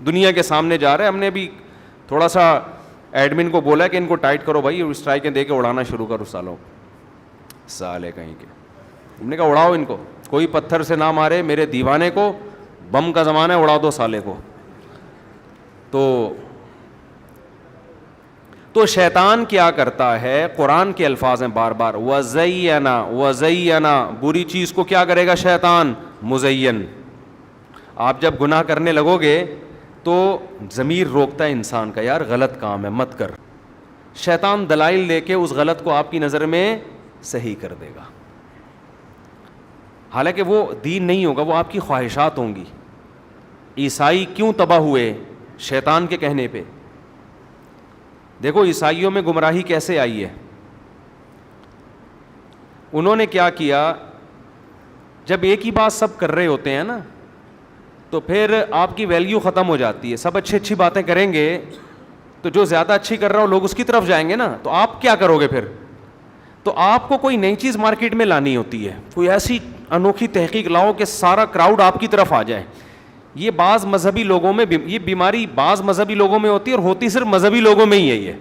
دنیا کے سامنے جا رہے ہیں. ہم نے ابھی تھوڑا سا ایڈمن کو بولا کہ ان کو ٹائٹ کرو بھائی, اسٹرائکیں دے کے اڑانا شروع کرو سالوں سالے کہیں کے. ہم نے کہا اڑاؤ ان کو, کوئی پتھر سے نہ مارے میرے دیوانے کو, بم کا زمانہ ہے, اڑا دو سالے کو. تو شیطان کیا کرتا ہے, قرآن کے الفاظ ہیں بار بار, وَزَيَّنَا بری چیز کو کیا کرے گا شیطان, مزین. آپ جب گناہ کرنے لگو گے تو ضمیر روکتا ہے انسان کا, یار غلط کام ہے مت کر. شیطان دلائل لے کے اس غلط کو آپ کی نظر میں صحیح کر دے گا, حالانکہ وہ دین نہیں ہوگا, وہ آپ کی خواہشات ہوں گی. عیسائی کیوں تباہ ہوئے, شیطان کے کہنے پہ. دیکھو عیسائیوں میں گمراہی کیسے آئی ہے. انہوں نے کیا کیا, جب ایک ہی بات سب کر رہے ہوتے ہیں نا تو پھر آپ کی ویلیو ختم ہو جاتی ہے. سب اچھی باتیں کریں گے تو جو زیادہ اچھی کر رہا ہو لوگ اس کی طرف جائیں گے نا, تو آپ کیا کرو گے پھر. تو آپ کو کوئی نئی چیز مارکیٹ میں لانی ہوتی ہے, کوئی ایسی انوکھی تحقیق لاؤ کہ سارا کراؤڈ آپ کی طرف آ جائے. یہ بعض مذہبی لوگوں میں, یہ بیماری بعض مذہبی لوگوں میں ہوتی ہے, اور ہوتی صرف مذہبی لوگوں میں ہی ہے, یہ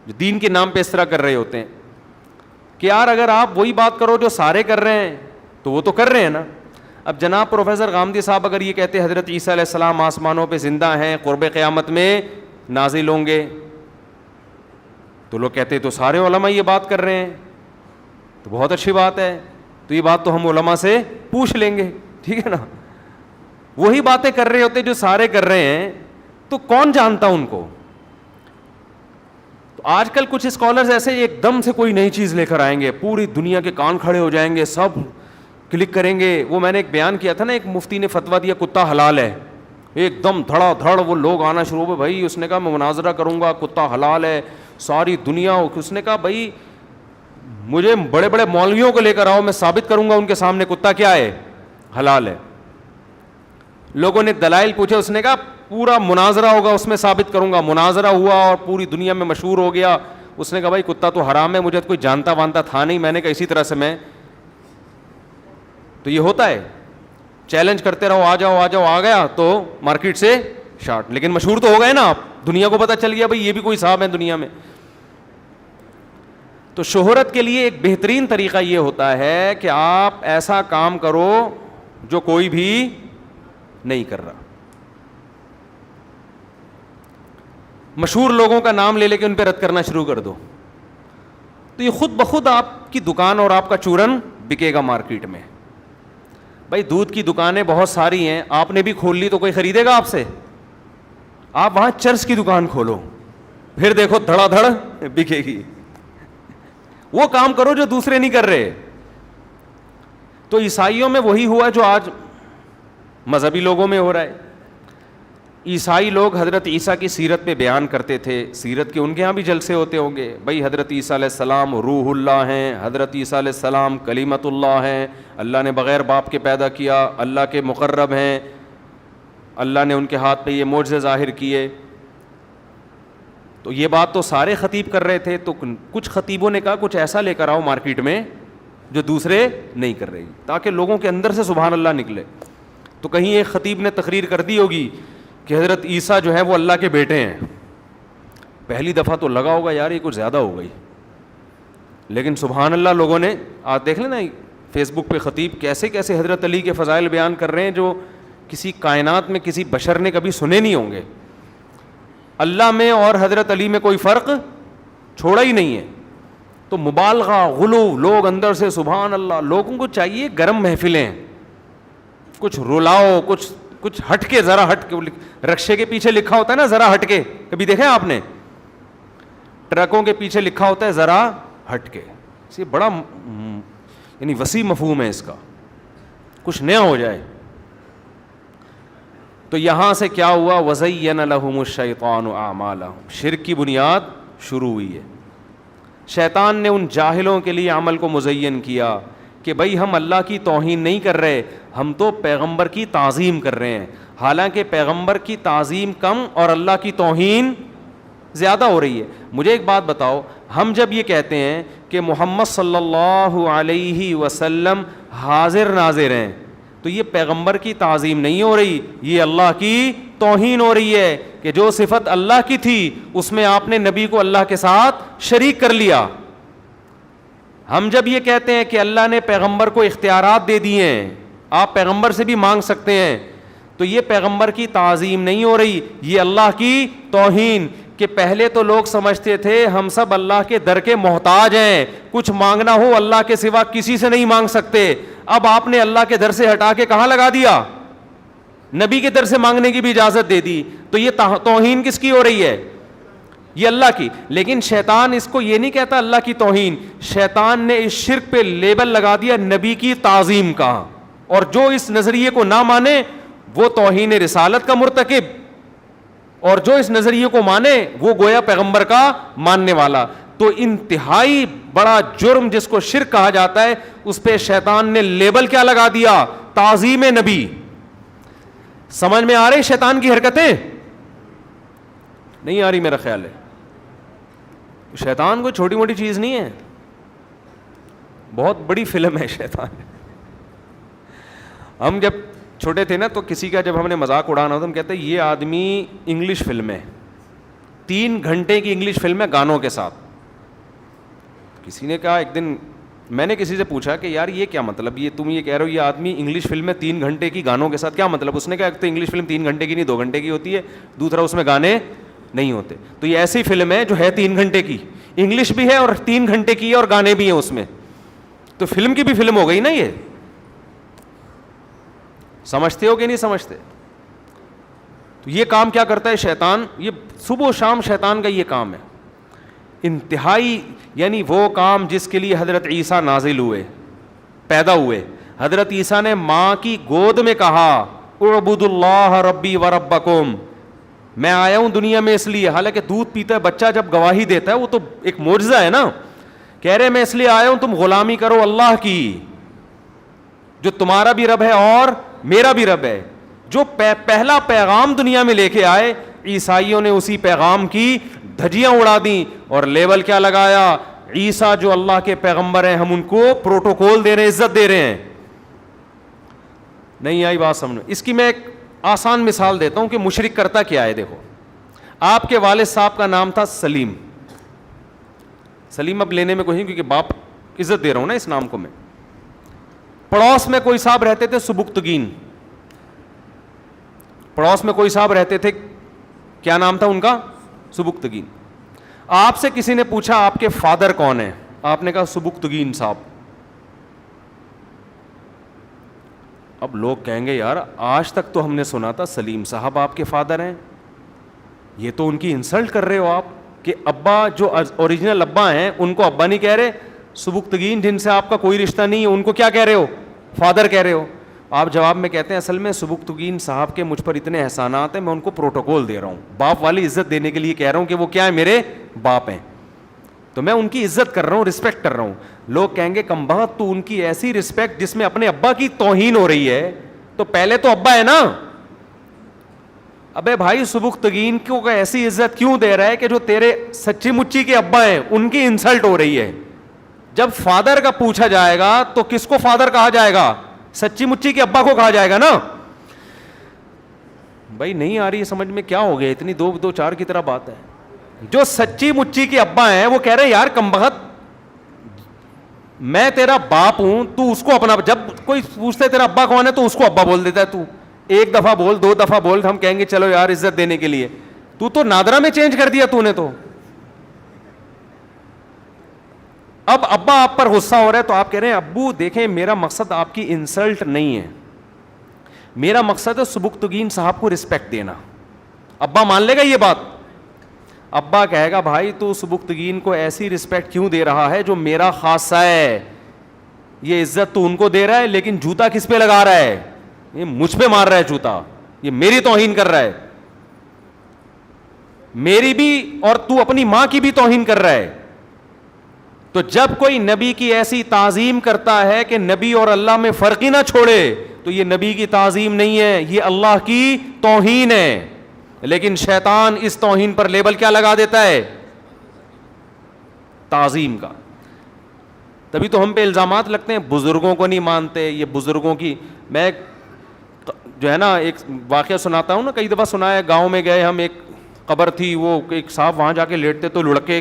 جو دین کے نام پہ اس طرح کر رہے ہوتے ہیں کہ یار اگر آپ وہی بات کرو جو سارے کر رہے ہیں تو وہ تو کر رہے ہیں نا. اب جناب پروفیسر غامدی صاحب اگر یہ کہتے حضرت عیسیٰ علیہ السلام آسمانوں پہ زندہ ہیں, قرب قیامت میں نازل ہوں گے, تو لوگ کہتے تو سارے علماء یہ بات کر رہے ہیں, تو بہت اچھی بات ہے, تو یہ بات تو ہم علماء سے پوچھ لیں گے, ٹھیک ہے نا. وہی باتیں کر رہے ہوتے جو سارے کر رہے ہیں, تو کون جانتا ان کو. تو آج کل کچھ اسکالرز ایسے ایک دم سے کوئی نئی چیز لے کر آئیں گے, پوری دنیا کے کان کھڑے ہو جائیں گے, سب کلک کریں گے. وہ میں نے ایک بیان کیا تھا نا, ایک مفتی نے فتویٰ دیا کتا حلال ہے, ایک دم دھڑا دھڑ وہ لوگ آنا شروع ہوئے. بھائی اس نے کہا میں مناظرہ کروں گا, کتا حلال ہے, ساری دنیا. اس نے کہا بھائی مجھے بڑے بڑے مولویوں کو لے کر آؤ, میں ثابت کروں گا ان کے سامنے کتا کیا ہے, حلال ہے. لوگوں نے دلائل پوچھے, اس نے کہا پورا مناظرہ ہوگا اس میں ثابت کروں گا. مناظرہ ہوا اور پوری دنیا میں مشہور ہو گیا. اس نے کہا بھائی کتا تو حرام ہے, مجھے تو کوئی جانتا وانتا تھا نہیں. میں نے کہا اسی طرح سے میں, تو یہ ہوتا ہے چیلنج کرتے رہو, آ جاؤ آ جاؤ, آ گیا تو مارکیٹ سے شارٹ. لیکن مشہور تو ہو گئے نا آپ, دنیا کو پتہ چل گیا بھائی یہ بھی کوئی صاحب ہے دنیا میں. تو شہرت کے لیے ایک بہترین طریقہ یہ ہوتا ہے کہ آپ ایسا کام کرو جو کوئی بھی نہیں کر رہا. مشہور لوگوں کا نام لے کے ان پہ رد کرنا شروع کر دو, تو یہ خود بخود آپ کی دکان اور آپ کا چورن بکے گا مارکیٹ میں. بھائی دودھ کی دکانیں بہت ساری ہیں, آپ نے بھی کھول لی تو کوئی خریدے گا آپ سے. آپ وہاں چرس کی دکان کھولو, پھر دیکھو دھڑا دھڑ بکے گی. وہ کام کرو جو دوسرے نہیں کر رہے. تو عیسائیوں میں وہی ہوا جو آج مذہبی لوگوں میں ہو رہا ہے. عیسائی لوگ حضرت عیسیٰ کی سیرت پہ بیان کرتے تھے, سیرت کے ان کے ہاں بھی جلسے ہوتے ہوں گے. بھائی حضرت عیسیٰ علیہ السلام روح اللہ ہیں, حضرت عیسیٰ علیہ السلام کلیمت اللہ ہیں, اللہ نے بغیر باپ کے پیدا کیا, اللہ کے مقرب ہیں, اللہ نے ان کے ہاتھ پہ یہ معجزے ظاہر کیے. تو یہ بات تو سارے خطیب کر رہے تھے. تو کچھ خطیبوں نے کہا کچھ ایسا لے کر آؤ مارکیٹ میں جو دوسرے نہیں کر رہے, تاکہ لوگوں کے اندر سے سبحان اللہ نکلے. تو کہیں ایک خطیب نے تقریر کر دی ہوگی کہ حضرت عیسیٰ جو ہے وہ اللہ کے بیٹے ہیں. پہلی دفعہ تو لگا ہوگا یار یہ کچھ زیادہ ہو گئی, لیکن سبحان اللہ لوگوں نے, آج دیکھ لینا فیس بک پہ خطیب کیسے کیسے حضرت علی کے فضائل بیان کر رہے ہیں جو کسی کائنات میں کسی بشر نے کبھی سنے نہیں ہوں گے. اللہ میں اور حضرت علی میں کوئی فرق چھوڑا ہی نہیں ہے. تو مبالغہ غلو, لوگ اندر سے سبحان اللہ. لوگوں کو چاہیے گرم محفلیں, کچھ رلاؤ, کچھ ہٹ کے, ذرا ہٹ کے. رکشے کے پیچھے لکھا ہوتا ہے نا ذرا ہٹ کے, کبھی دیکھیں آپ نے؟ ٹرکوں کے پیچھے لکھا ہوتا ہے ذرا ہٹ کے. یہ بڑا یعنی وسیع مفہوم ہے اس کا, کچھ نیا ہو جائے. تو یہاں سے کیا ہوا, وَزَيَّنَ لَهُمُ الشَّيْطَانُ أَعْمَالَهُمْ, شرک کی بنیاد شروع ہوئی ہے. شیطان نے ان جاہلوں کے لیے عمل کو مزین کیا کہ بھائی ہم اللہ کی توہین نہیں کر رہے, ہم تو پیغمبر کی تعظیم کر رہے ہیں. حالانکہ پیغمبر کی تعظیم کم اور اللہ کی توہین زیادہ ہو رہی ہے. مجھے ایک بات بتاؤ, ہم جب یہ کہتے ہیں کہ محمد صلی اللہ علیہ وسلم حاضر ناظر ہیں, تو یہ پیغمبر کی تعظیم نہیں ہو رہی, یہ اللہ کی توہین ہو رہی ہے کہ جو صفت اللہ کی تھی اس میں آپ نے نبی کو اللہ کے ساتھ شریک کر لیا. ہم جب یہ کہتے ہیں کہ اللہ نے پیغمبر کو اختیارات دے دیے ہیں, آپ پیغمبر سے بھی مانگ سکتے ہیں, تو یہ پیغمبر کی تعظیم نہیں ہو رہی, یہ اللہ کی توہین. کہ پہلے تو لوگ سمجھتے تھے ہم سب اللہ کے در کے محتاج ہیں, کچھ مانگنا ہو اللہ کے سوا کسی سے نہیں مانگ سکتے. اب آپ نے اللہ کے در سے ہٹا کے کہاں لگا دیا؟ نبی کے در سے مانگنے کی بھی اجازت دے دی. تو یہ توہین کس کی ہو رہی ہے؟ یہ اللہ کی. لیکن شیطان اس کو یہ نہیں کہتا اللہ کی توہین, شیطان نے اس شرک پہ لیبل لگا دیا نبی کی تعظیم کا, اور جو اس نظریے کو نہ مانے وہ توہین رسالت کا مرتکب, اور جو اس نظریے کو مانے وہ گویا پیغمبر کا ماننے والا. تو انتہائی بڑا جرم جس کو شرک کہا جاتا ہے اس پہ شیطان نے لیبل کیا لگا دیا؟ تعظیم نبی. سمجھ میں آ رہی شیطان کی حرکتیں؟ نہیں آ رہی میرا خیال ہے. شیطان کوئی چھوٹی موٹی چیز نہیں ہے, بہت بڑی فلم ہے شیطان. ہم جب چھوٹے تھے نا تو کسی کا جب ہم نے مذاق اڑانا ہوتا ہم کہتے ہیں یہ آدمی انگلش فلم ہے, 3 گھنٹے کی انگلش فلم ہے گانوں کے ساتھ. کسی نے کہا ایک دن, میں نے کسی سے پوچھا کہ یار یہ کیا مطلب, یہ تم یہ کہہ رہے ہو یہ آدمی انگلش فلم میں 3 گھنٹے کی گانوں کے ساتھ, کیا مطلب؟ اس نے کہا ایک تو انگلش فلم 3 گھنٹے کی نہیں 2 گھنٹے کی ہوتی ہے, دوسرا اس میں گانے نہیں ہوتے. تو یہ ایسی فلم ہے جو ہے 3 گھنٹے کی, انگلش بھی ہے اور 3 گھنٹے کی ہے اور گانے بھی ہیں اس میں, تو فلم کی بھی فلم ہو گئی نا یہ. سمجھتے ہو کہ نہیں سمجھتے؟ تو یہ کام کیا کرتا ہے شیطان, یہ صبح و شام شیطان کا یہ کام ہے انتہائی. یعنی وہ کام جس کے لیے حضرت عیسیٰ نازل ہوئے, پیدا ہوئے, حضرت عیسیٰ نے ماں کی گود میں کہا اعبدوا اللہ ربی و ربکم, میں آیا ہوں دنیا میں اس لیے. حالانکہ دودھ پیتا ہے بچہ جب گواہی دیتا ہے وہ تو ایک معجزہ ہے نا, کہہ رہے میں اس لیے آیا ہوں تم غلامی کرو اللہ کی, جو تمہارا بھی رب ہے اور میرا بھی رب ہے. جو پہلا پیغام دنیا میں لے کے آئے عیسائیوں نے اسی پیغام کی دھجیاں اڑا دیں اور لیبل کیا لگایا, عیسیٰ جو اللہ کے پیغمبر ہیں ہم ان کو پروٹوکول دے رہے ہیں, عزت دے رہے ہیں. نہیں آئی بات سمجھ میں؟ اس کی میں ایک آسان مثال دیتا ہوں کہ مشرک کرتا کیا ہے. دیکھو آپ کے والد صاحب کا نام تھا سلیم, سلیم اب لینے میں کوئی نہیں کیونکہ باپ عزت دے رہا ہوں نا اس نام کو میں. پڑوس میں کوئی صاحب رہتے تھے سبکتگین, پڑوس میں کوئی صاحب رہتے تھے, کیا نام تھا ان کا؟ سبکتگین. آپ سے کسی نے پوچھا آپ کے فادر کون ہیں, آپ نے کہا سبکتگین صاحب. اب لوگ کہیں گے یار آج تک تو ہم نے سنا تھا سلیم صاحب آپ کے فادر ہیں, یہ تو ان کی انسلٹ کر رہے ہو آپ کہ ابا جو اوریجنل ابا ہیں ان کو ابا نہیں کہہ رہے, سبکتگین جن سے آپ کا کوئی رشتہ نہیں ہے ان کو کیا کہہ رہے ہو؟ فادر کہہ رہے ہو. آپ جواب میں کہتے ہیں اصل میں سبکتگین صاحب کے مجھ پر اتنے احسانات ہیں میں ان کو پروٹوکول دے رہا ہوں, باپ والی عزت دینے کے لیے کہہ رہا ہوں کہ وہ کیا ہے میرے باپ ہیں, تو میں ان کی عزت کر رہا ہوں, رسپیکٹ کر رہا ہوں. لوگ کہیں گے کمبخت تو ان کی ایسی رسپیکٹ جس میں اپنے ابا کی توہین ہو رہی ہے, تو پہلے تو ابا ہے نا. ابے بھائی سبکتگین کو ایسی عزت کیوں دے رہا ہے کہ جو تیرے سچی مچی کے ابا ہیں ان کی انسلٹ ہو رہی ہے. جب فادر کا پوچھا جائے گا تو کس کو فادر کہا جائے گا؟ سچی مچی کے ابا کو کہا جائے گا نا. بھائی نہیں آ رہی ہے سمجھ میں, کیا ہو گیا اتنی 2-2-4 کی طرح بات ہے. جو سچی مچی کے ابا ہیں وہ کہہ رہے ہیں یار کمبخت میں تیرا باپ ہوں, تو اس کو اپنا, جب کوئی پوچھتے تیرا ابا کون ہے تو اس کو ابا بول دیتا ہے. تو 1 دفعہ بول 2 دفعہ بول, ہم کہیں گے چلو یار عزت دینے کے لیے, تو نادرا میں چینج کر دیا تو نے. تو اب ابا آپ پر غصہ ہو رہا ہے تو آپ کہہ رہے ہیں ابو دیکھیں میرا مقصد آپ کی انسلٹ نہیں ہے, میرا مقصد ہے سبکتگین صاحب کو رسپیکٹ دینا. ابا مان لے گا یہ بات؟ ابا کہے گا بھائی تو سبکتگین کو ایسی رسپیکٹ کیوں دے رہا ہے جو میرا خاصہ ہے, یہ عزت تو ان کو دے رہا ہے لیکن جوتا کس پہ لگا رہا ہے؟ یہ مجھ پہ مار رہا ہے جوتا, یہ میری توہین کر رہا ہے, میری بھی اور تو اپنی ماں کی بھی توہین کر رہا ہے. تو جب کوئی نبی کی ایسی تعظیم کرتا ہے کہ نبی اور اللہ میں فرق ہی نہ چھوڑے تو یہ نبی کی تعظیم نہیں ہے, یہ اللہ کی توہین ہے. لیکن شیطان اس توہین پر لیبل کیا لگا دیتا ہے؟ تعظیم کا. تبھی تو ہم پہ الزامات لگتے ہیں بزرگوں کو نہیں مانتے, یہ بزرگوں کی. میں جو ہے نا ایک واقعہ سناتا ہوں نا, کئی دفعہ سنا ہے, گاؤں میں گئے ہم, ایک قبر تھی, وہ ایک صاحب وہاں جا کے لیٹتے تو لڑکے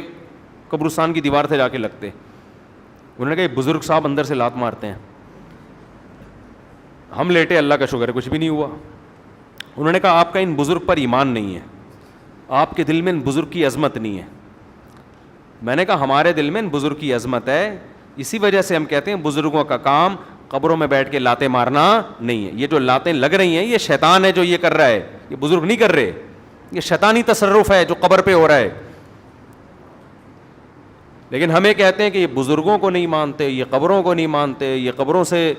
قبرستان کی دیوار سے جا کے لگتے. انہوں نے کہا یہ بزرگ صاحب اندر سے لات مارتے ہیں. ہم لیٹے, اللہ کا شکر ہے کچھ بھی نہیں ہوا. انہوں نے کہا آپ کا ان بزرگ پر ایمان نہیں ہے, آپ کے دل میں ان بزرگ کی عظمت نہیں ہے. میں نے کہا ہمارے دل میں ان بزرگ کی عظمت ہے, اسی وجہ سے ہم کہتے ہیں بزرگوں کا کام قبروں میں بیٹھ کے لاتیں مارنا نہیں ہے. یہ جو لاتیں لگ رہی ہیں یہ شیطان ہے جو یہ کر رہا ہے, یہ بزرگ نہیں کر رہے, یہ شیطانی تصرف ہے جو قبر پہ ہو رہا ہے. لیکن ہمیں کہتے ہیں کہ یہ بزرگوں کو نہیں مانتے, یہ قبروں کو نہیں مانتے, یہ قبروں سے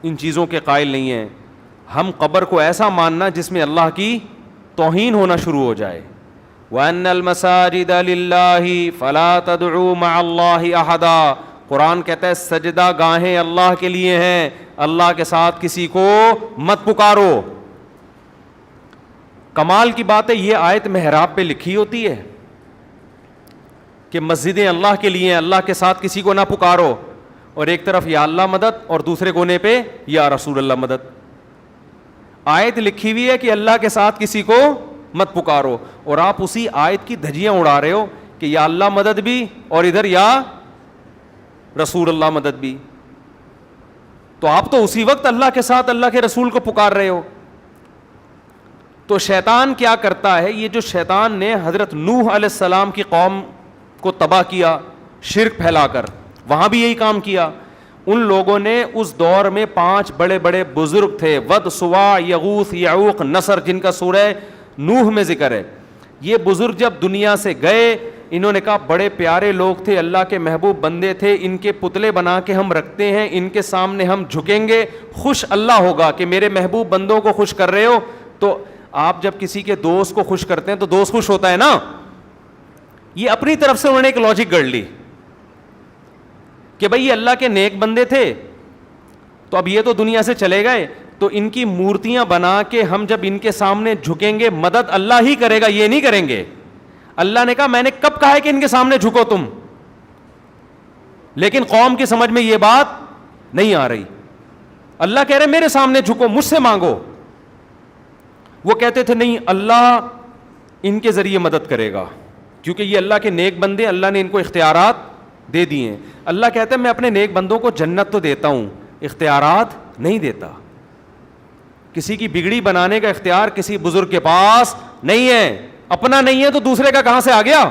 ان چیزوں کے قائل نہیں ہیں. ہم قبر کو ایسا ماننا جس میں اللہ کی توہین ہونا شروع ہو جائے. وَأَنَّ الْمَسَاجِدَ لِلَّهِ فَلَا تَدْعُوا مَعَ اللَّهِ أَحَدًا. قرآن کہتا ہے سجدہ گاہیں اللہ کے لیے ہیں, اللہ کے ساتھ کسی کو مت پکارو. کمال کی بات ہے یہ آیت محراب پہ لکھی ہوتی ہے کہ مسجدیں اللہ کے لیے ہیں, اللہ کے ساتھ کسی کو نہ پکارو, اور ایک طرف یا اللہ مدد اور دوسرے کونے پہ یا رسول اللہ مدد. آیت لکھی ہوئی ہے کہ اللہ کے ساتھ کسی کو مت پکارو, اور آپ اسی آیت کی دھجیاں اڑا رہے ہو کہ یا اللہ مدد بھی اور ادھر یا رسول اللہ مدد بھی. تو آپ تو اسی وقت اللہ کے ساتھ اللہ کے رسول کو پکار رہے ہو. تو شیطان کیا کرتا ہے, یہ جو شیطان نے حضرت نوح علیہ السلام کی قوم کو تباہ کیا شرک پھیلا کر, وہاں بھی یہی کام کیا. ان لوگوں نے اس دور میں 5 بڑے بڑے بزرگ تھے, ود, سوا, یغوث, یعوق, نصر, جن کا سورہ نوح میں ذکر ہے. یہ بزرگ جب دنیا سے گئے, انہوں نے کہا بڑے پیارے لوگ تھے, اللہ کے محبوب بندے تھے, ان کے پتلے بنا کے ہم رکھتے ہیں, ان کے سامنے ہم جھکیں گے, خوش اللہ ہوگا کہ میرے محبوب بندوں کو خوش کر رہے ہو. تو آپ جب کسی کے دوست کو خوش کرتے ہیں تو دوست خوش ہوتا ہے نا. یہ اپنی طرف سے انہوں نے ایک لاجک گڑھ لی کہ بھئی یہ اللہ کے نیک بندے تھے, تو اب یہ تو دنیا سے چلے گئے, تو ان کی مورتیاں بنا کے ہم جب ان کے سامنے جھکیں گے مدد اللہ ہی کرے گا, یہ نہیں کریں گے. اللہ نے کہا میں نے کب کہا ہے کہ ان کے سامنے جھکو تم, لیکن قوم کی سمجھ میں یہ بات نہیں آ رہی. اللہ کہہ رہے میرے سامنے جھکو, مجھ سے مانگو. وہ کہتے تھے نہیں اللہ ان کے ذریعے مدد کرے گا, کیونکہ یہ اللہ کے نیک بندے, اللہ نے ان کو اختیارات دے دیے ہیں. اللہ کہتا ہے میں اپنے نیک بندوں کو جنت تو دیتا ہوں, اختیارات نہیں دیتا. کسی کی بگڑی بنانے کا اختیار کسی بزرگ کے پاس نہیں ہے, اپنا نہیں ہے تو دوسرے کا کہاں سے آ گیا.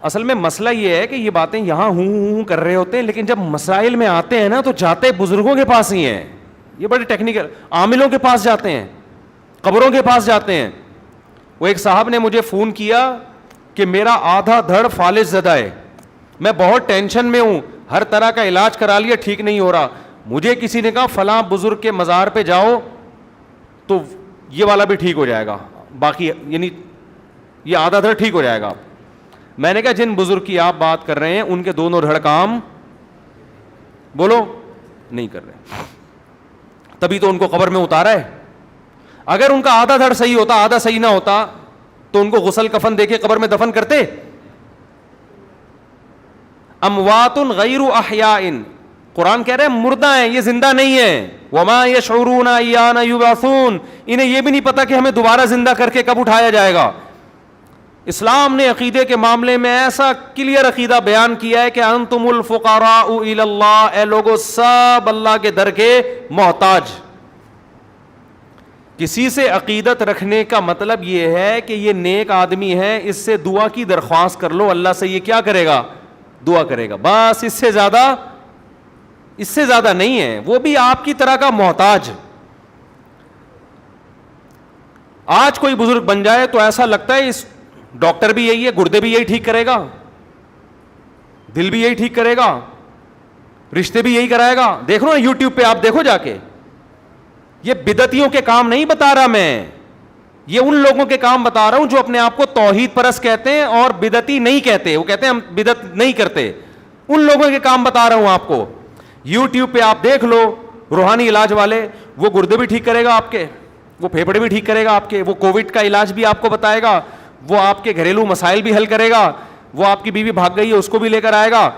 اصل میں مسئلہ یہ ہے کہ یہ باتیں یہاں ہوں کر رہے ہوتے ہیں, لیکن جب مسائل میں آتے ہیں نا تو جاتے بزرگوں کے پاس ہی ہیں. یہ بڑے ٹیکنیکل, عاملوں کے پاس جاتے ہیں, قبروں کے پاس جاتے ہیں. وہ ایک صاحب نے مجھے فون کیا کہ میرا آدھا دھڑ فالج زدہ ہے, میں بہت ٹینشن میں ہوں, ہر طرح کا علاج کرا لیا ٹھیک نہیں ہو رہا. مجھے کسی نے کہا فلاں بزرگ کے مزار پہ جاؤ تو یہ والا بھی ٹھیک ہو جائے گا, باقی یعنی یہ آدھا دھڑ ٹھیک ہو جائے گا. میں نے کہا جن بزرگ کی آپ بات کر رہے ہیں ان کے دونوں دھڑ کام بولو نہیں کر رہے, تبھی تو ان کو قبر میں اتارا ہے. اگر ان کا آدھا دھڑ صحیح ہوتا, آدھا صحیح نہ ہوتا, تو ان کو غسل کفن دے کے قبر میں دفن کرتے. اموات غیر احیاء, قرآن کہہ رہے ہیں مردہ ہیں, یہ زندہ نہیں ہیں. وما یشعرون ایان یبعثون, انہیں یہ بھی نہیں پتا کہ ہمیں دوبارہ زندہ کر کے کب اٹھایا جائے گا. اسلام نے عقیدے کے معاملے میں ایسا کلیئر عقیدہ بیان کیا ہے کہ انتم الفقراء الی اللہ, اے لوگو سب اللہ کے در کے محتاج. کسی سے عقیدت رکھنے کا مطلب یہ ہے کہ یہ نیک آدمی ہے, اس سے دعا کی درخواست کر لو, اللہ سے یہ کیا کرے گا, دعا کرے گا, بس. اس سے زیادہ نہیں ہے. وہ بھی آپ کی طرح کا محتاج. آج کوئی بزرگ بن جائے تو ایسا لگتا ہے اس ڈاکٹر بھی یہی ہے, گردے بھی یہی ٹھیک کرے گا, دل بھی یہی ٹھیک کرے گا, رشتے بھی یہی کرائے گا. دیکھ لو یوٹیوب پہ, آپ دیکھو جا کے. یہ بدعتیوں کے کام نہیں بتا رہا میں, یہ ان لوگوں کے کام بتا رہا ہوں جو اپنے آپ کو توحید پرست کہتے ہیں اور بدعتی نہیں کہتے. وہ کہتے ہیں ہم بدعت نہیں کرتے. ان لوگوں کے کام بتا رہا ہوں آپ کو. یوٹیوب پہ آپ دیکھ لو, روحانی علاج والے, وہ گردے بھی ٹھیک کرے گا آپ کے, وہ پھیپھڑے بھی ٹھیک کرے گا آپ کے, وہ کووڈ کا علاج بھی آپ کو بتائے گا, وہ آپ کے گھریلو مسائل بھی حل کرے گا, وہ آپ کی بیوی بھاگ گئی ہے اس کو بھی لے کر آئے گا,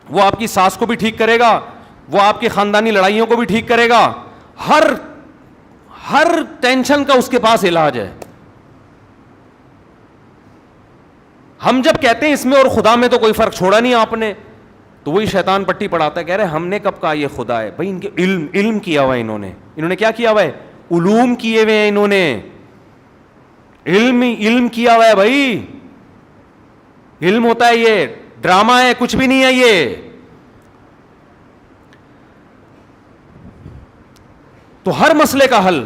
وہ آپ کی ساس کو بھی ٹھیک کرے گا, وہ آپ کی خاندانی لڑائیوں کو بھی ٹھیک کرے گا. ہر ٹینشن کا اس کے پاس علاج ہے. ہم جب کہتے ہیں اس میں اور خدا میں تو کوئی فرق چھوڑا نہیں آپ نے, تو وہی شیطان پٹی پڑھاتا ہے, کہہ رہے ہم نے کب کہا یہ خدا ہے. بھائی ان کے علم کیا ہوا ہے, انہوں نے کیا کیا ہوا ہے, علوم کیے ہوئے ہیں, انہوں نے علم کیا ہوا ہے. بھائی علم ہوتا ہے, یہ ڈرامہ ہے, کچھ بھی نہیں ہے یہ. تو ہر مسئلے کا حل.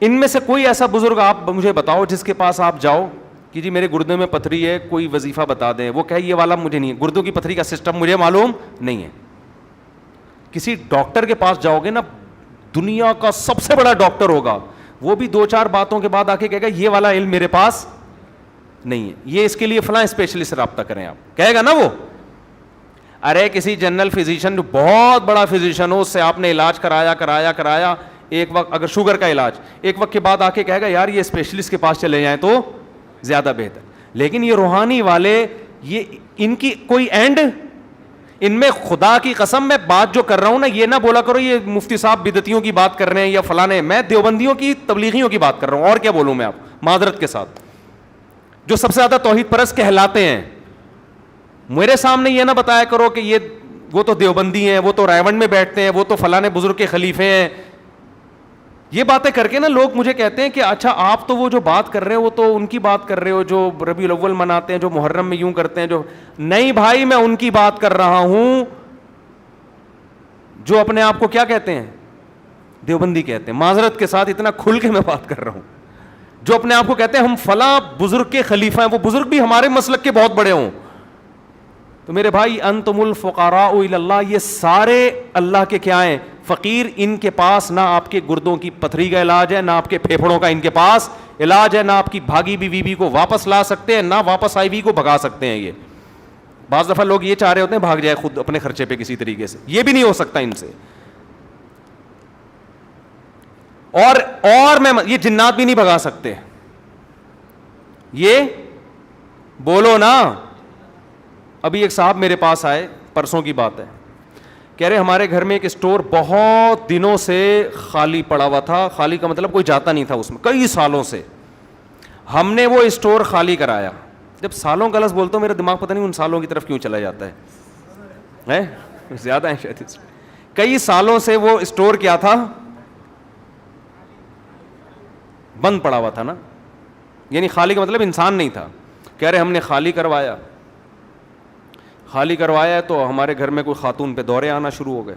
ان میں سے کوئی ایسا بزرگ آپ مجھے بتاؤ جس کے پاس آپ جاؤ کہ جی میرے گردے میں پتھری ہے, کوئی وظیفہ بتا دیں, وہ کہے یہ والا مجھے نہیں ہے, گردوں کی پتھری کا سسٹم مجھے معلوم نہیں ہے. کسی ڈاکٹر کے پاس جاؤ گے نا, دنیا کا سب سے بڑا ڈاکٹر ہوگا, وہ بھی 2-4 باتوں کے بعد آ کے کہے گا یہ والا علم میرے پاس نہیں ہے, یہ اس کے لیے فلاں اسپیشلسٹ سے رابطہ کریں آپ, کہے گا نا وہ. ارے کسی جنرل فزیشین جو بہت بڑا فزیشین ہو, اس سے آپ نے علاج کرایا, ایک وقت اگر شوگر کا علاج, ایک وقت کے بعد آ کے کہے گا یار یہ اسپیشلسٹ کے پاس چلے جائیں تو زیادہ بہتر. لیکن یہ روحانی والے, یہ ان کی کوئی اینڈ, ان میں خدا کی قسم میں بات جو کر رہا ہوں نا, یہ نہ بولا کرو یہ مفتی صاحب بدعتیوں کی بات کر رہے ہیں یا فلانے, میں دیوبندیوں کی تبلیغیوں کی بات کر رہا ہوں. اور کیا بولوں میں, آپ معذرت کے ساتھ, جو سب سے زیادہ توحید پرست کہلاتے ہیں. میرے سامنے یہ نہ بتایا کرو کہ یہ وہ تو دیوبندی ہیں, وہ تو رائیونڈ میں بیٹھتے ہیں, وہ تو فلانے بزرگ کے خلیفے ہیں. یہ باتیں کر کے نا لوگ مجھے کہتے ہیں کہ اچھا آپ تو وہ جو بات کر رہے ہو وہ تو ان کی بات کر رہے ہو جو ربیع الاول مناتے ہیں, جو محرم میں یوں کرتے ہیں, جو نہیں بھائی میں ان کی بات کر رہا ہوں جو اپنے آپ کو کیا کہتے ہیں, دیوبندی کہتے ہیں. معذرت کے ساتھ اتنا کھل کے میں بات کر رہا ہوں, جو اپنے آپ کو کہتے ہیں ہم فلاں بزرگ کے خلیفہ ہیں, وہ بزرگ بھی ہمارے مسلک کے بہت بڑے ہوں. تو میرے بھائی انتم الفقراء الی اللہ, یہ سارے اللہ کے کیا ہیں, فقیر. ان کے پاس نہ آپ کے گردوں کی پتھری کا علاج ہے, نہ آپ کے پھیپھڑوں کا ان کے پاس علاج ہے, نہ آپ کی بھاگی بیوی کو واپس لا سکتے ہیں, نہ واپس آئی بیوی کو بھگا سکتے ہیں. یہ بعض دفعہ لوگ یہ چاہ رہے ہوتے ہیں بھاگ جائے خود اپنے خرچے پہ کسی طریقے سے, یہ بھی نہیں ہو سکتا ان سے. اور میں یہ جنات بھی نہیں بھگا سکتے, یہ بولو نا. ابھی ایک صاحب میرے پاس آئے, پرسوں کی بات ہے, کہہ رہے ہمارے گھر میں ایک اسٹور بہت دنوں سے خالی پڑا ہوا تھا. خالی کا مطلب کوئی جاتا نہیں تھا اس میں, کئی سالوں سے. ہم نے وہ اسٹور خالی کرایا. جب سالوں کا لفظ بولتا ہوں میرا دماغ پتہ نہیں ان سالوں کی طرف کیوں چلا جاتا ہے, زیادہ ہیں شاید. کئی سالوں سے وہ اسٹور کیا تھا, بند پڑا ہوا تھا نا, یعنی خالی کا مطلب انسان نہیں تھا. کہہ رہے ہم نے خالی کروایا تو ہمارے گھر میں کوئی خاتون پہ دورے آنا شروع ہو گئے.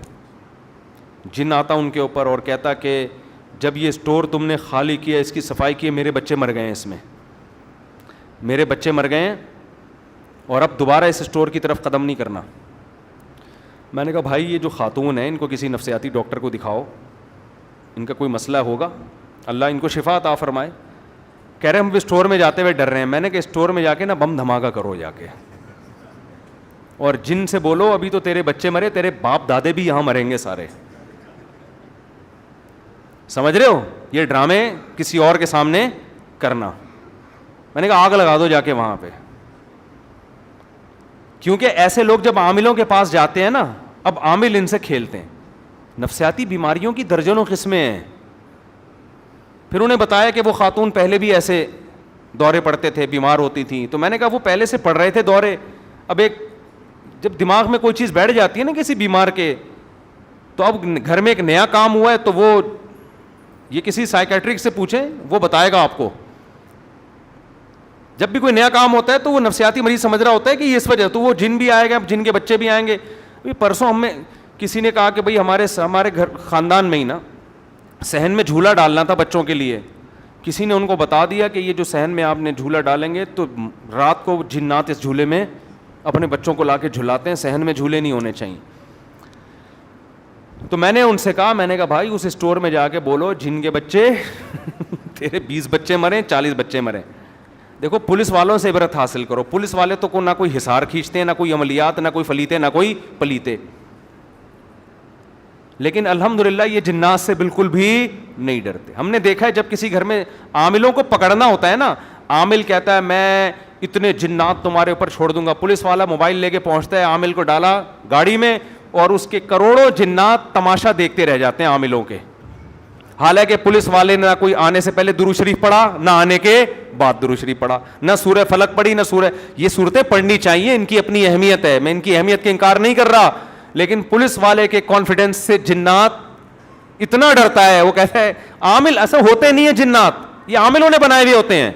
جن آتا ان کے اوپر اور کہتا کہ جب یہ اسٹور تم نے خالی کیا, اس کی صفائی کی, میرے بچے مر گئے ہیں, اس میں میرے بچے مر گئے ہیں اور اب دوبارہ اس اسٹور کی طرف قدم نہیں کرنا. میں نے کہا بھائی یہ جو خاتون ہیں ان کو کسی نفسیاتی ڈاکٹر کو دکھاؤ, ان کا کوئی مسئلہ ہوگا, اللہ ان کو شفا عطا فرمائے. کہہ رہے ہم اسٹور میں جاتے ہوئے ڈر رہے ہیں. میں نے کہا اسٹور میں جا کے نا بم دھماکہ کرو جا کے, اور جن سے بولو ابھی تو تیرے بچے مرے, تیرے باپ دادے بھی یہاں مریں گے سارے. سمجھ رہے ہو, یہ ڈرامے کسی اور کے سامنے کرنا. میں نے کہا آگ لگا دو جا کے وہاں پہ, کیونکہ ایسے لوگ جب عاملوں کے پاس جاتے ہیں نا, اب عامل ان سے کھیلتے ہیں. نفسیاتی بیماریوں کی درجنوں قسمیں ہیں. پھر انہیں بتایا کہ وہ خاتون پہلے بھی ایسے دورے پڑتے تھے, بیمار ہوتی تھیں. تو میں نے کہا وہ پہلے سے پڑ رہے تھے دورے, اب ایک جب دماغ میں کوئی چیز بیٹھ جاتی ہے نا کسی بیمار کے, تو اب گھر میں ایک نیا کام ہوا ہے تو وہ یہ کسی سائیکیٹرک سے پوچھیں, وہ بتائے گا آپ کو. جب بھی کوئی نیا کام ہوتا ہے تو وہ نفسیاتی مریض سمجھ رہا ہوتا ہے کہ یہ اس وجہ, تو وہ جن بھی آئے گا, جن کے بچے بھی آئیں گے. پرسوں ہمیں کسی نے کہا کہ بھائی ہمارے گھر خاندان میں ہی نا صحن میں جھولا ڈالنا تھا بچوں کے لیے. کسی نے ان کو بتا دیا کہ یہ جو صحن میں آپ نے جھولا ڈالیں گے تو رات کو جنات اس جھولے میں اپنے بچوں کو لا کے جھلاتے ہیں, صحن میں جھولے نہیں ہونے چاہیے. تو میں نے ان سے کہا, میں نے کہا بھائی اس اسٹور میں جا کے بولو جن کے بچے تیرے 20 بچے مریں, 40 بچے مریں. دیکھو پولیس والوں سے عبرت حاصل کرو. پولیس والے تو نہ کوئی حصار کھینچتے ہیں, نہ کوئی عملیات, نہ کوئی فلیتے, نہ کوئی پلیتے. لیکن الحمدللہ یہ جنات سے بالکل بھی نہیں ڈرتے. ہم نے دیکھا ہے جب کسی گھر میں عاملوں کو پکڑنا ہوتا ہے نا, عامل کہتا ہے میں اتنے جنات تمہارے اوپر چھوڑ دوں گا, پولیس والا موبائل لے کے پہنچتا ہے, عامل کو ڈالا گاڑی میں اور اس کے کروڑوں جنات تماشا دیکھتے رہ جاتے ہیں عاملوں کے. حالانکہ پولیس والے نہ کوئی آنے سے پہلے درود شریف پڑھا, نہ آنے کے بعد درود شریف پڑھا, نہ سورہ فلق پڑھی, نہ سورہ. یہ صورتیں پڑھنی چاہیے, ان کی اپنی اہمیت ہے, میں ان کی اہمیت کا انکار نہیں کر رہا, لیکن پولیس والے کے کانفیڈنس سے جنات اتنا ڈرتا ہے, وہ کہتا ہے عامل ایسا ہوتے نہیں ہیں جنات, یہ عاملوں نے بنائے ہوئے ہوتے ہیں.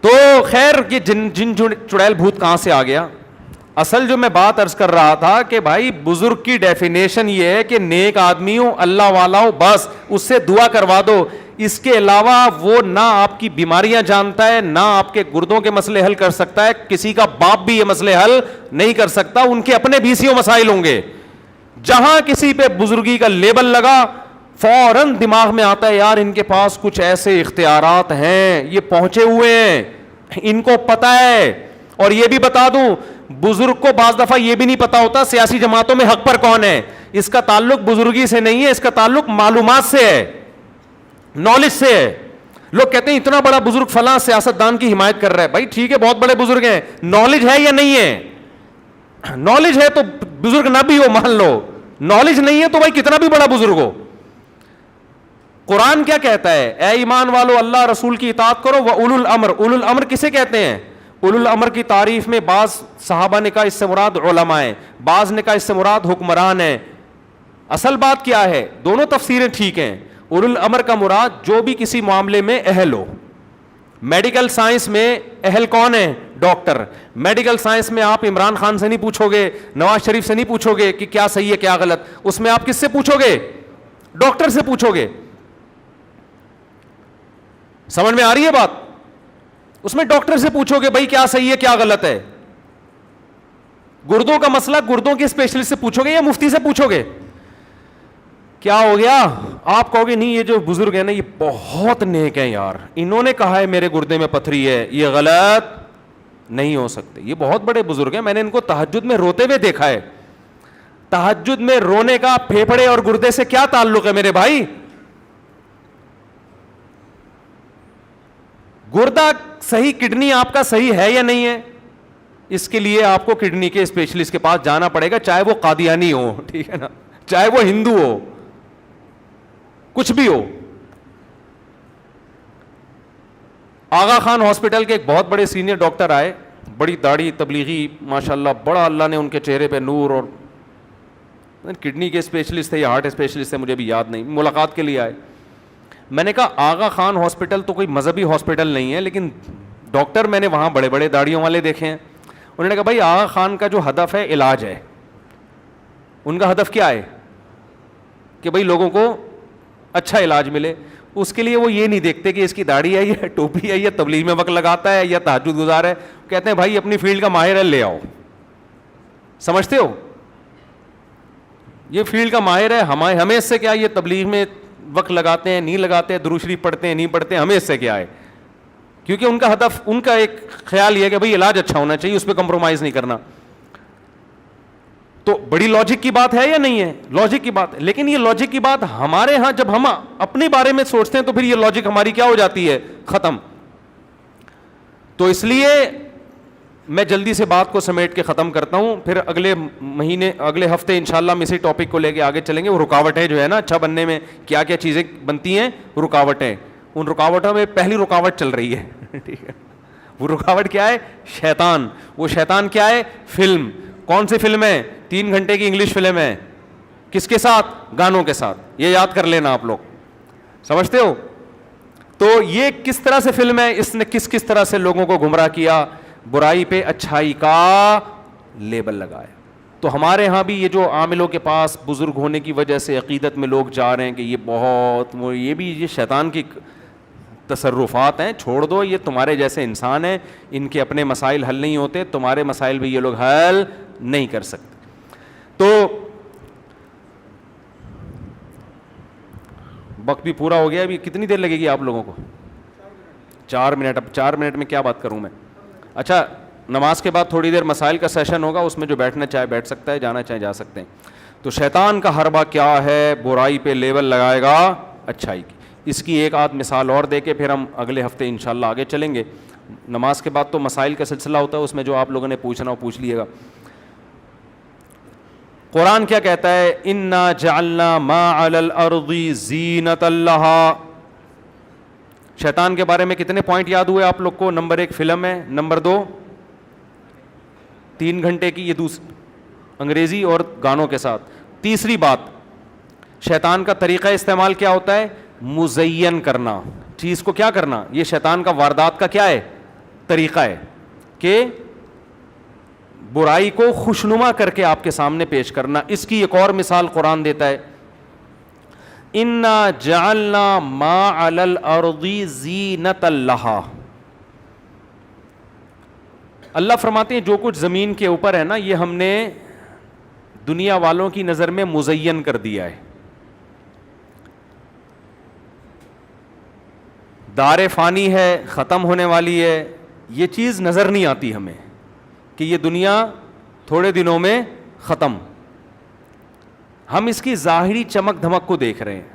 تو خیر یہ جن چڑیل بھوت کہاں سے آ گیا؟ اصل جو میں بات عرض کر رہا تھا کہ بھائی بزرگ کی ڈیفینیشن یہ ہے کہ نیک آدمی ہو, اللہ والا ہو, بس اس سے دعا کروا دو. اس کے علاوہ وہ نہ آپ کی بیماریاں جانتا ہے, نہ آپ کے گردوں کے مسئلے حل کر سکتا ہے, کسی کا باپ بھی یہ مسئلے حل نہیں کر سکتا, ان کے اپنے بیسیوں مسائل ہوں گے. جہاں کسی پہ بزرگی کا لیبل لگا فوراً دماغ میں آتا ہے یار ان کے پاس کچھ ایسے اختیارات ہیں, یہ پہنچے ہوئے ہیں, ان کو پتا ہے. اور یہ بھی بتا دوں, بزرگ کو بعض دفعہ یہ بھی نہیں پتا ہوتا سیاسی جماعتوں میں حق پر کون ہے. اس کا تعلق بزرگی سے نہیں ہے, اس کا تعلق معلومات سے ہے, نالج سے ہے. لوگ کہتے ہیں اتنا بڑا بزرگ فلاں سیاستدان کی حمایت کر رہا ہے. بھائی ٹھیک ہے, بہت بڑے بزرگ ہیں, نالج ہے یا نہیں ہے؟ نالج ہے تو بزرگ نہ بھی ہو مان لو, نالج نہیں ہے تو بھائی کتنا بھی بڑا بزرگ ہو. قرآن کیا کہتا ہے؟ اے ایمان والو اللہ رسول کی اطاعت کرو. وَأُولُو الْأَمْرِ, اولو الامر کسے کہتے ہیں؟ اولو الامر کی تعریف میں بعض صحابہ نے کہا اس سے مراد علماء ہیں, بعض نے کہا اس سے مراد حکمران ہیں. اصل بات کیا ہے؟ دونوں تفسیریں ٹھیک ہیں. اولو الامر کا مراد جو بھی کسی معاملے میں اہل ہو. میڈیکل سائنس میں اہل کون ہے؟ ڈاکٹر. میڈیکل سائنس میں آپ عمران خان سے نہیں پوچھو گے, نواز شریف سے نہیں پوچھو گے کہ کیا صحیح ہے کیا غلط, اس میں آپ کس سے پوچھو گے؟ ڈاکٹر سے پوچھو گے. سمجھ میں آ رہی ہے بات؟ اس میں ڈاکٹر سے پوچھو گے بھائی کیا صحیح ہے کیا غلط ہے. گردوں کا مسئلہ گردوں کے اسپیشلسٹ سے پوچھو گے یا مفتی سے پوچھو گے؟ کیا ہو گیا؟ آپ کہو گے نہیں یہ جو بزرگ ہیں نا یہ بہت نیک ہیں یار, انہوں نے کہا ہے میرے گردے میں پتھری ہے, یہ غلط نہیں ہو سکتے. یہ بہت بڑے بزرگ ہیں, میں نے ان کو تہجد میں روتے ہوئے دیکھا ہے. تہجد میں رونے کا پھیپھڑے اور گردے سے کیا تعلق ہے میرے بھائی؟ گردہ صحیح, کڈنی آپ کا صحیح ہے یا نہیں ہے, اس کے لیے آپ کو کڈنی کے اسپیشلسٹ کے پاس جانا پڑے گا, چاہے وہ قادیانی ہو, ٹھیک ہے نا, چاہے وہ ہندو ہو, کچھ بھی ہو. آغا خان ہاسپٹل کے ایک بہت بڑے سینئر ڈاکٹر آئے, بڑی داڑھی تبلیغی ماشاءاللہ, بڑا اللہ نے ان کے چہرے پہ نور, اور کڈنی کے اسپیشلسٹ تھے یا ہارٹ اسپیشلسٹ تھے مجھے بھی یاد نہیں, ملاقات کے لیے آئے. میں نے کہا آغا خان ہاسپٹل تو کوئی مذہبی ہاسپٹل نہیں ہے, لیکن ڈاکٹر میں نے وہاں بڑے بڑے داڑھیوں والے دیکھے ہیں. انہوں نے کہا بھائی آغا خان کا جو ہدف ہے علاج ہے. ان کا ہدف کیا ہے؟ کہ بھائی لوگوں کو اچھا علاج ملے. اس کے لیے وہ یہ نہیں دیکھتے کہ اس کی داڑھی ہے یا ٹوپی ہے یا تبلیغ میں وقت لگاتا ہے یا تہجد گزار ہے. کہتے ہیں بھائی اپنی فیلڈ کا ماہر ہے لے آؤ. سمجھتے ہو؟ یہ فیلڈ کا ماہر ہے, ہمیں اس سے کیا, یہ تبلیغ میں وقت لگاتے ہیں نہیں لگاتے, درود شریف پڑھتے ہیں نہیں پڑھتے, ہمیں اس سے کیا ہے. کیونکہ ان کا ہدف, ان کا ایک خیال یہ ہے کہ بھائی علاج اچھا ہونا چاہیے, اس پہ کمپرومائز نہیں کرنا. تو بڑی لاجک کی بات ہے یا نہیں ہے؟ لاجک کی بات. لیکن یہ لاجک کی بات ہمارے ہاں جب ہم اپنے بارے میں سوچتے ہیں تو پھر یہ لاجک ہماری کیا ہو جاتی ہے؟ ختم. تو اس لیے میں جلدی سے بات کو سمیٹ کے ختم کرتا ہوں, پھر اگلے مہینے اگلے ہفتے انشاءاللہ ہم اسی ٹاپک کو لے کے آگے چلیں گے. وہ رکاوٹیں جو ہے نا اچھا بننے میں, کیا کیا چیزیں بنتی ہیں, رکاوٹیں. ان رکاوٹوں میں پہلی رکاوٹ چل رہی ہے, ٹھیک ہے. وہ رکاوٹ کیا ہے؟ شیطان. وہ شیطان کیا ہے؟ فلم. کون سی فلم ہے؟ 3 گھنٹے کی انگلش فلم ہے. کس کے ساتھ؟ گانوں کے ساتھ. یہ یاد کر لینا آپ لوگ, سمجھتے ہو؟ تو یہ کس طرح سے فلم ہے, اس نے کس طرح سے لوگوں کو گمراہ کیا, برائی پہ اچھائی کا لیبل لگایا. تو ہمارے ہاں بھی یہ جو عاملوں کے پاس بزرگ ہونے کی وجہ سے عقیدت میں لوگ جا رہے ہیں کہ یہ بہت یہ بھی یہ شیطان کی تصرفات ہیں, چھوڑ دو, یہ تمہارے جیسے انسان ہیں, ان کے اپنے مسائل حل نہیں ہوتے, تمہارے مسائل بھی یہ لوگ حل نہیں کر سکتے. تو وقت بھی پورا ہو گیا, ابھی کتنی دیر لگے گی آپ لوگوں کو؟ 4 منٹ. اب 4 منٹ میں کیا بات کروں میں؟ اچھا, نماز کے بعد تھوڑی دیر مسائل کا سیشن ہوگا, اس میں جو بیٹھنا چاہے بیٹھ سکتا ہے, جانا چاہے جا سکتے ہیں. تو شیطان کا حربہ کیا ہے؟ برائی پہ لیبل لگائے گا اچھائی کی. اس کی ایک آدھ مثال اور دے کے پھر ہم اگلے ہفتے انشاءاللہ آگے چلیں گے. نماز کے بعد تو مسائل کا سلسلہ ہوتا ہے, اس میں جو آپ لوگوں نے پوچھنا ہو پوچھ لیے گا. قرآن کیا کہتا ہے؟ انا جعلنا ما علی الارض زینۃ لہا. شیطان کے بارے میں کتنے پوائنٹ یاد ہوئے آپ لوگ کو؟ نمبر 1 فلم ہے, نمبر 2 3 گھنٹے کی یہ انگریزی اور گانوں کے ساتھ. تیسری بات, شیطان کا طریقہ استعمال کیا ہوتا ہے؟ مزین کرنا, چیز کو کیا کرنا. یہ شیطان کا واردات کا کیا ہے؟ طریقہ ہے کہ برائی کو خوشنما کر کے آپ کے سامنے پیش کرنا. اس کی ایک اور مثال قرآن دیتا ہے, انا جعلنا ما علی الارض زینۃ لہا. اللہ فرماتے ہیں جو کچھ زمین کے اوپر ہے نا, یہ ہم نے دنیا والوں کی نظر میں مزین کر دیا ہے. دار فانی ہے, ختم ہونے والی ہے, یہ چیز نظر نہیں آتی ہمیں کہ یہ دنیا تھوڑے دنوں میں ختم. ہم اس کی ظاہری چمک دھمک کو دیکھ رہے ہیں.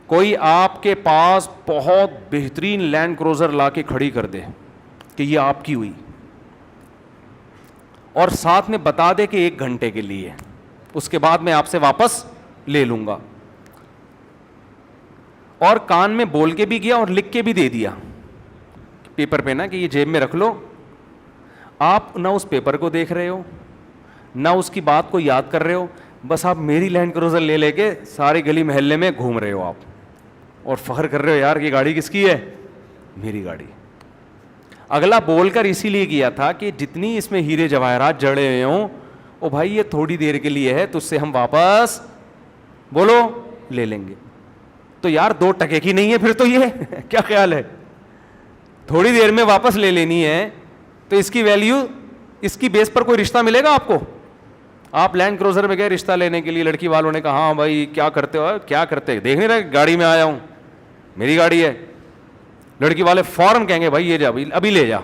کوئی آپ کے پاس بہت بہترین لینڈ کروزر لا کے کھڑی کر دے کہ یہ آپ کی ہوئی, اور ساتھ میں بتا دے کہ 1 گھنٹے کے لیے, اس کے بعد میں آپ سے واپس لے لوں گا, اور کان میں بول کے بھی گیا اور لکھ کے بھی دے دیا پیپر پہ نا کہ یہ جیب میں رکھ لو. آپ نہ اس پیپر کو دیکھ رہے ہو, نہ اس کی بات کو یاد کر رہے ہو, بس آپ میری لینڈ کروزر لے لے کے ساری گلی محلے میں گھوم رہے ہو آپ, اور فخر کر رہے ہو یار یہ گاڑی کس کی ہے؟ میری گاڑی. اگلا بول کر اسی لیے کیا تھا کہ جتنی اس میں ہیرے جواہرات جڑے ہوئے ہوں, او بھائی یہ تھوڑی دیر کے لیے ہے, تو اس سے ہم واپس بولو لے لیں گے. تو یار 2 ٹکے کی نہیں ہے پھر تو, یہ کیا خیال ہے؟ تھوڑی دیر میں واپس لے لینی ہے تو اس کی ویلیو, اس کی بیس پر کوئی رشتہ ملے گا آپ کو؟ آپ لینڈ کروزر میں گئے رشتہ لینے کے لیے, لڑکی والوں نے کہا ہاں بھائی کیا کرتے ہو؟ کیا کرتے, دیکھ نہیں رہے گاڑی میں آیا ہوں, میری گاڑی ہے. لڑکی والے فوراً کہیں گے بھائی یہ جا ابھی لے جا.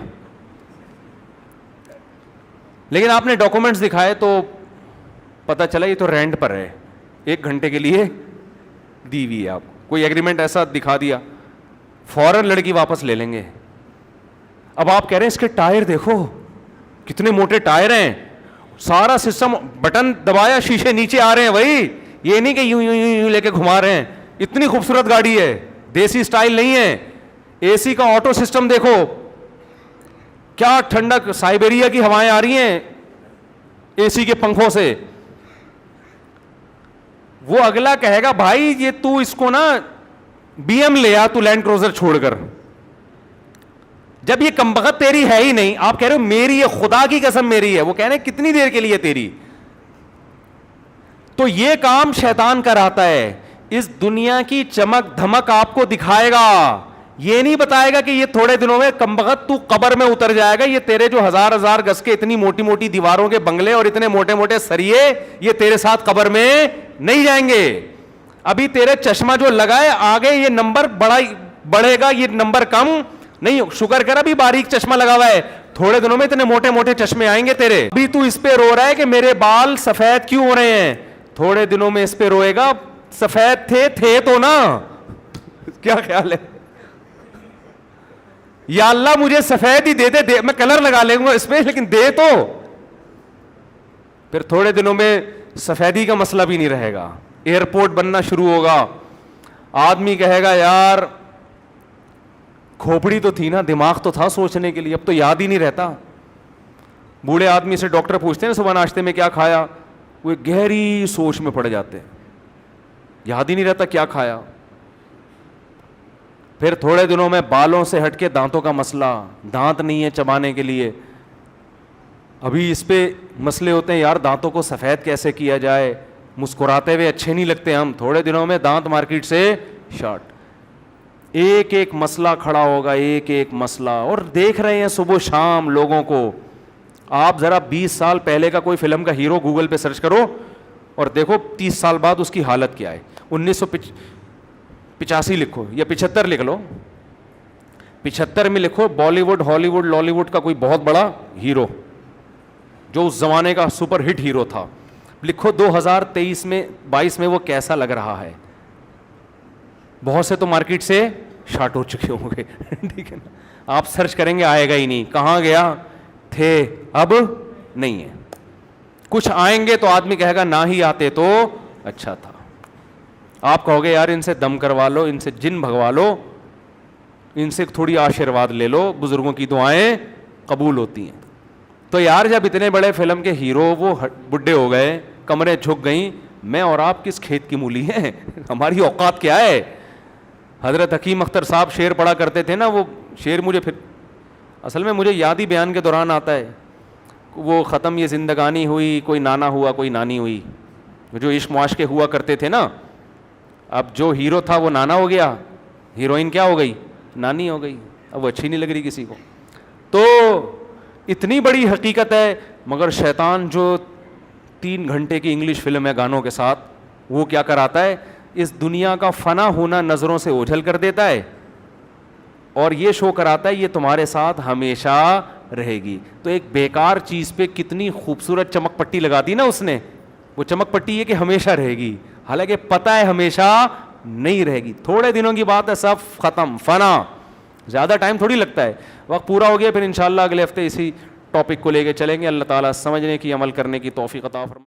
لیکن آپ نے ڈاکومنٹس دکھائے تو پتہ چلا یہ تو رینٹ پر ہے, 1 گھنٹے کے لیے دی ہوئی ہے. آپ کوئی ایگریمنٹ ایسا دکھا دیا, فوراً لڑکی واپس لے لیں گے. اب آپ کہہ رہے ہیں اس کے ٹائر دیکھو کتنے موٹے ٹائر ہیں, سارا سسٹم بٹن دبایا شیشے نیچے آ رہے ہیں بھائی, یہ نہیں کہ یوں یوں یوں لے کے گھما رہے ہیں. اتنی خوبصورت گاڑی ہے, دیسی سٹائل نہیں ہے. اے سی کا آٹو سسٹم دیکھو, کیا ٹھنڈک, سائبیریا کی ہوائیں آ رہی ہیں اے سی کے پنکھوں سے. وہ اگلا کہے گا بھائی یہ تو اس کو نا بی ایم لے آ, تو لینڈ کروزر چھوڑ کر, جب یہ کمبخت تیری ہے ہی نہیں. آپ کہہ رہے ہو میری ہے, خدا کی قسم میری ہے. وہ کہہ رہے ہیں کتنی دیر کے لیے تیری. تو یہ کام شیطان کراتا ہے, اس دنیا کی چمک دھمک آپ کو دکھائے گا, یہ نہیں بتائے گا کہ یہ تھوڑے دنوں میں کمبخت تو قبر میں اتر جائے گا. یہ تیرے جو 1000 گز کے اتنی موٹی موٹی دیواروں کے بنگلے اور اتنے موٹے موٹے سریے, یہ تیرے ساتھ قبر میں نہیں جائیں گے. ابھی تیرے چشمہ جو لگائے آگے یہ نمبر بڑھے گا, یہ نمبر کم نہیں. شکر کر ابھی باریک چشمہ لگا ہوا ہے, تھوڑے دنوں میں اتنے موٹے موٹے چشمے آئیں گے تیرے. ابھی تو اس پہ رو رہا ہے کہ میرے بال سفید کیوں ہو رہے ہیں, تھوڑے دنوں میں اس پہ روئے گا سفید تھے تو نا. کیا خیال ہے؟ یا اللہ مجھے سفید ہی دے دے, میں کلر لگا لوں گا اس پہ, لیکن دے تو. پھر تھوڑے دنوں میں سفیدی کا مسئلہ بھی نہیں رہے گا, ایئرپورٹ بننا شروع ہوگا. آدمی کہے گا یار کھوپڑی تو تھی نا, دماغ تو تھا سوچنے کے لیے, اب تو یاد ہی نہیں رہتا. بوڑھے آدمی سے ڈاکٹر پوچھتے ہیں صبح ناشتے میں کیا کھایا, وہ گہری سوچ میں پڑ جاتے ہیں, یاد ہی نہیں رہتا کیا کھایا. پھر تھوڑے دنوں میں بالوں سے ہٹ کے دانتوں کا مسئلہ, دانت نہیں ہے چبانے کے لیے. ابھی اس پہ مسئلے ہوتے ہیں یار دانتوں کو سفید کیسے کیا جائے, مسکراتے ہوئے اچھے نہیں لگتے ہم, تھوڑے دنوں میں دانت مارکیٹ سے شارٹ. ایک ایک مسئلہ کھڑا ہوگا, ایک ایک مسئلہ. اور دیکھ رہے ہیں صبح شام لوگوں کو. آپ ذرا 20 سال پہلے کا کوئی فلم کا ہیرو گوگل پہ سرچ کرو اور دیکھو 30 سال بعد اس کی حالت کیا ہے. 1985 لکھو یا 75 لکھ لو, 75 میں لکھو بالی ووڈ ہالی ووڈ لالی ووڈ کا کوئی بہت بڑا ہیرو جو اس زمانے کا سپر ہٹ ہیرو تھا. لکھو 2023 میں 22 میں وہ کیسا لگ رہا ہے. بہت سے تو مارکیٹ سے شارٹ ہو چکے ہوں گے. ٹھیک ہے نا, آپ سرچ کریں گے آئے گا ہی نہیں, کہاں گیا تھے اب نہیں ہے. کچھ آئیں گے تو آدمی کہے گا نہ ہی آتے تو اچھا تھا. آپ کہو گے یار ان سے دم کروا لو, ان سے جن بھگوا لو, ان سے تھوڑی آشیرواد لے لو, بزرگوں کی دعائیں قبول ہوتی ہیں. تو یار جب اتنے بڑے فلم کے ہیرو وہ بڈھے ہو گئے, کمریں جھک گئیں, میں اور آپ کس کھیت کی مولی ہیں, ہماری اوقات کیا ہے. حضرت حکیم اختر صاحب شعر پڑھا کرتے تھے نا, وہ شعر مجھے پھر اصل میں مجھے یاد ہی بیان کے دوران آتا ہے. وہ ختم یہ زندگانی ہوئی, کوئی نانا ہوا کوئی نانی ہوئی, جو عشق معاشقے ہوا کرتے تھے نا, اب جو ہیرو تھا وہ نانا ہو گیا, ہیروئن کیا ہو گئی, نانی ہو گئی, اب وہ اچھی نہیں لگ رہی کسی کو. تو اتنی بڑی حقیقت ہے. مگر شیطان جو 3 گھنٹے کی انگلش فلم ہے گانوں کے ساتھ, وہ کیا کراتا ہے, اس دنیا کا فنا ہونا نظروں سے اوجھل کر دیتا ہے اور یہ شو کراتا ہے یہ تمہارے ساتھ ہمیشہ رہے گی. تو ایک بیکار چیز پہ کتنی خوبصورت چمک پٹی لگا دی نا اس نے, وہ چمک پٹی یہ کہ ہمیشہ رہے گی, حالانکہ پتہ ہے ہمیشہ نہیں رہے گی. تھوڑے دنوں کی بات ہے, سب ختم, فنا, زیادہ ٹائم تھوڑی لگتا ہے. وقت پورا ہو گیا, پھر انشاءاللہ اگلے ہفتے اسی ٹاپک کو لے کے چلیں گے. اللہ تعالیٰ سمجھنے کی عمل کرنے کی توفیق عطا فرمائے.